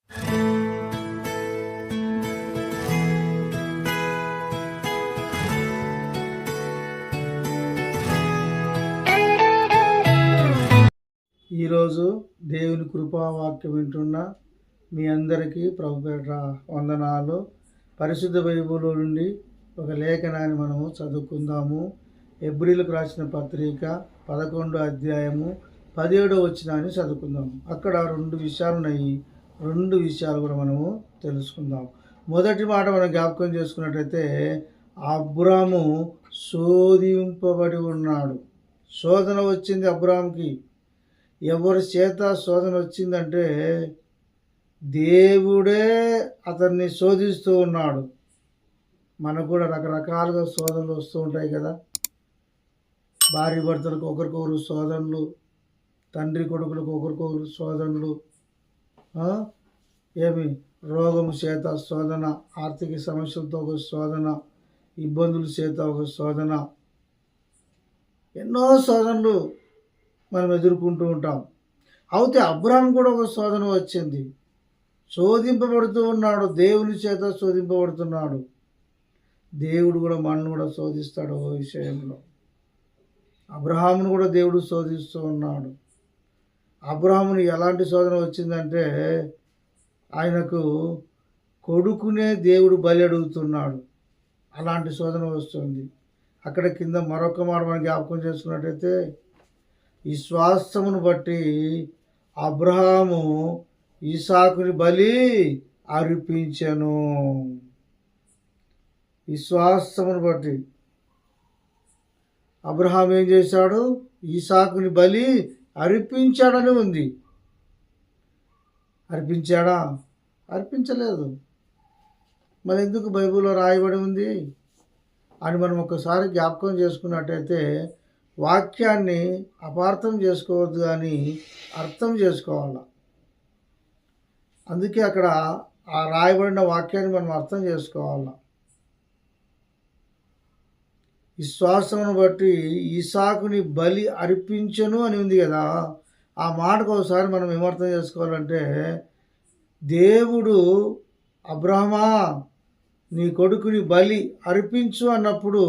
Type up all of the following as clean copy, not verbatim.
ఈరోజు దేవుని కృపావాక్యం వింటున్న మీ అందరికీ ప్రభుపేట వందనాలు. పరిశుద్ధ బైబిల్లో నుండి ఒక లేఖనాన్ని మనము చదువుకుందాము. హెబ్రీలకు రాసిన పత్రిక 11వ అధ్యాయము 17వ వచనాన్ని చదువుకుందాము. అక్కడ రెండు విషయాలు ఉన్నాయి. రెండు విషయాలు కూడా మనము తెలుసుకుందాం. మొదటి మాట మనం జ్ఞాపకం చేసుకున్నట్టయితే, అబ్రాము శోధింపబడి ఉన్నాడు. శోధన వచ్చింది అబ్రాముకి. ఎవరి చేత శోధన వచ్చిందంటే దేవుడే అతన్ని శోధిస్తూ ఉన్నాడు. మనకు కూడా రకరకాలుగా శోధనలు వస్తూ ఉంటాయి కదా. భార్య భర్తలకు ఒకరికొకరు శోధనలు, తండ్రి కొడుకులకు ఒకరికొకరు శోధనలు, రోగము చేత శోధన, ఆర్థిక సమస్యలతో ఒక శోధన, ఇబ్బందుల చేత ఒక శోధన, ఎన్నో శోధనలు మనం ఎదుర్కొంటూ ఉంటాం. అయితే అబ్రాహాం కూడా ఒక శోధన వచ్చింది. శోధింపబడుతూ ఉన్నాడు, దేవుని చేత శోధింపబడుతున్నాడు. దేవుడు కూడా మనల్ని కూడా శోధిస్తాడు. ఒక విషయంలో అబ్రహామును కూడా దేవుడు శోధిస్తూ ఉన్నాడు. అబ్రహాముని ఎలాంటి శోధన వచ్చిందంటే, ఆయనకు కొడుకునే దేవుడు బలి అడుగుతున్నాడు. అలాంటి శోధన వస్తుంది. అక్కడ కింద మరొక మాట మనం జ్ఞాపకం చేసుకున్నట్టయితే, విశ్వాసమును బట్టి అబ్రహాము ఇసాకుని బలి అర్పించెను. విశ్వాసమును బట్టి అబ్రహాం ఏం చేశాడు? ఇసాకుని బలి అర్పించాడని ఉంది. అర్పించాడా? అర్పించలేదు. మరి ఎందుకు బైబిల్లో రాయబడి ఉంది అని మనం ఒకసారి జ్ఞాపకం చేసుకున్నట్టయితే, వాక్యాన్ని అపార్థం చేసుకోవద్దు కానీ అర్థం చేసుకోవాలి. అందుకే అక్కడ ఆ రాయబడిన వాక్యాన్ని మనం అర్థం చేసుకోవాలి. విశ్వాసమును బట్టి ఇసాకుని బలి అర్పించను అని ఉంది కదా. ఆ మాటకు ఒకసారి మనం ఏమర్థం చేసుకోవాలంటే, దేవుడు అబ్రహమా నీ కొడుకుని బలి అర్పించు అన్నప్పుడు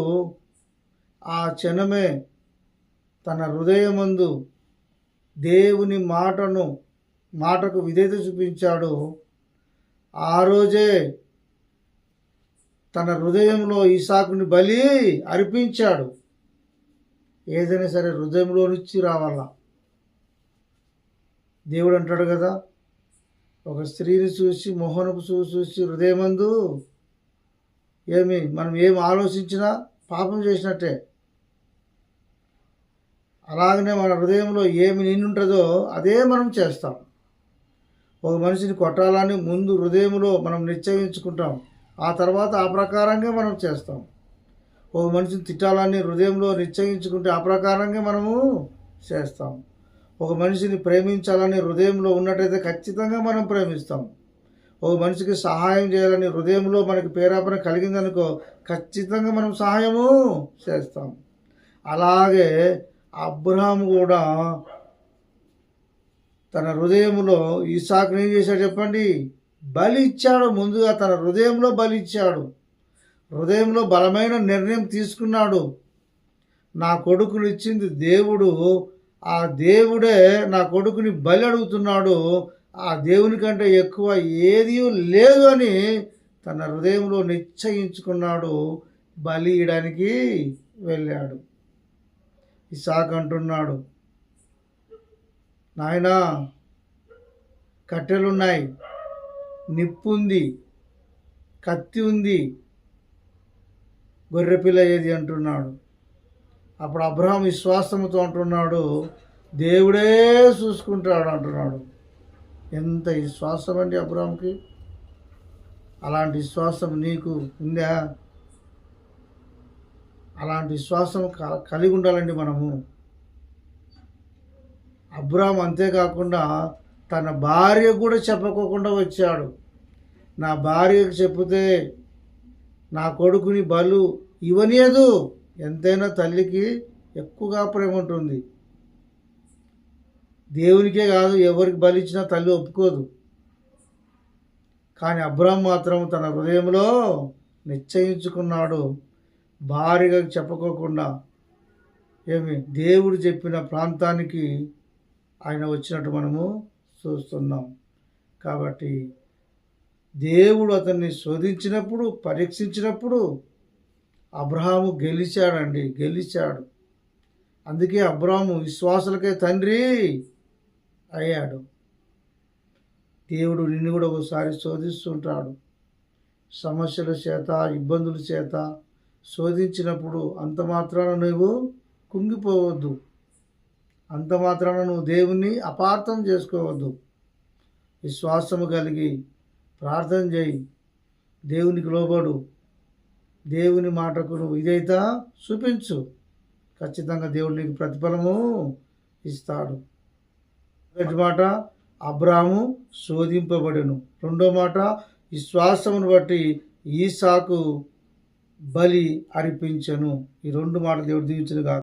ఆ క్షణమే తన హృదయమందు దేవుని మాటకు విధేయత చూపించాడు. ఆ రోజే తన హృదయంలో ఇసాకుని బలి అర్పించాడు. ఏదైనా సరే హృదయంలో నుంచి రావాలా. దేవుడు అంటాడు కదా, ఒక స్త్రీని చూసి మొహనకు చూసి హృదయమందు మనం ఏం ఆలోచించినా పాపం చేసినట్టే. అలాగనే మన హృదయంలో ఏమి నిండుంటుందో అదే మనం చేస్తాం. ఒక మనిషిని కొట్టాలని ముందు హృదయంలో మనం నిశ్చయించుకుంటాం. ఆ తర్వాత ఆ ప్రకారంగా మనం చేస్తాం. ఒక మనిషిని తిట్టాలని హృదయంలో నిశ్చయించుకుంటే ఆ ప్రకారంగా మనము చేస్తాం. ఒక మనిషిని ప్రేమించాలని హృదయంలో ఉన్నట్టయితే ఖచ్చితంగా మనం ప్రేమిస్తాం. ఒక మనిషికి సహాయం చేయాలని హృదయంలో మనకి ప్రేరేపణ కలిగిందనుకో, ఖచ్చితంగా మనం సహాయము చేస్తాం. అలాగే అబ్రహాము కూడా తన హృదయంలో ఇసాకుని ఏం చేశాడు చెప్పండి? బలి ఇచ్చాడు. ముందుగా తన హృదయంలో బలి ఇచ్చాడు. హృదయంలో బలమైన నిర్ణయం తీసుకున్నాడు. నా కొడుకుని ఇచ్చింది దేవుడు, ఆ దేవుడే నా కొడుకుని బలి అడుగుతున్నాడు, ఆ దేవుని కంటే ఎక్కువ ఏదీ లేదు అని తన హృదయంలో నిశ్చయించుకున్నాడు. బలి ఇయడానికి వెళ్ళాడు. ఇసాకు అంటున్నాడు, నాయనా కట్టెలున్నాయి, నిప్పు ఉంది, కత్తి ఉంది, గొర్రెపిల్ల ఏది అంటున్నాడు. అప్పుడు అబ్రహాం విశ్వాసంతో అంటున్నాడు, దేవుడే చూసుకుంటాడు అంటున్నాడు. ఎంత విశ్వాసం అండి అబ్రహాంకి! అలాంటి విశ్వాసం నీకు ఉందా? అలాంటి విశ్వాసం కలిగి ఉండాలండి మనము. అబ్రహాం అంతేకాకుండా తన భార్య కూడా చెప్పుకోకుండా వచ్చాడు. నా భార్యకు చెప్తే నా కొడుకుని బలు ఇవ్వలేదు. ఎంతైనా తల్లికి ఎక్కువగా ప్రేమ ఉంటుంది. దేవునికే కాదు, ఎవరికి బలిచ్చినా తల్లి ఒప్పుకోదు. కానీ అబ్రాహాము మాత్రం తన హృదయంలో నిశ్చయించుకున్నాడు. భార్యగా చెప్పుకోకుండా దేవుడు చెప్పిన ప్రాంతానికి ఆయన వచ్చినట్టు మనము చూస్తున్నాం. కాబట్టి దేవుడు అతన్ని శోధించినప్పుడు, పరీక్షించినప్పుడు అబ్రహాము గెలిచాడు. అందుకే అబ్రహాము విశ్వాసులకే తండ్రి అయ్యాడు. దేవుడు నిన్ను కూడా ఒకసారి శోధిస్తుంటాడు. సమస్యల చేత, ఇబ్బందుల చేత శోధించినప్పుడు అంత మాత్రాన నువ్వు కుంగిపోవద్దు. అంత మాత్రాన నువ్వు దేవుణ్ణి అపార్థం చేసుకోవద్దు. విశ్వాసము కలిగి ప్రార్థన చేయి, దేవునికి లోబడు, దేవుని మాటకు నువ్వు ఇదైతే చూపించు. ఖచ్చితంగా దేవుడు నీకు ప్రతిఫలము ఇస్తాడు. మొదటి మాట, అబ్రాహాము శోధింపబడెను. రెండో మాట, విశ్వాసమును బట్టి ఈసాకు బలి అర్పించెను. ఈ రెండు మాటలు దేవుడు దీవించును గాక.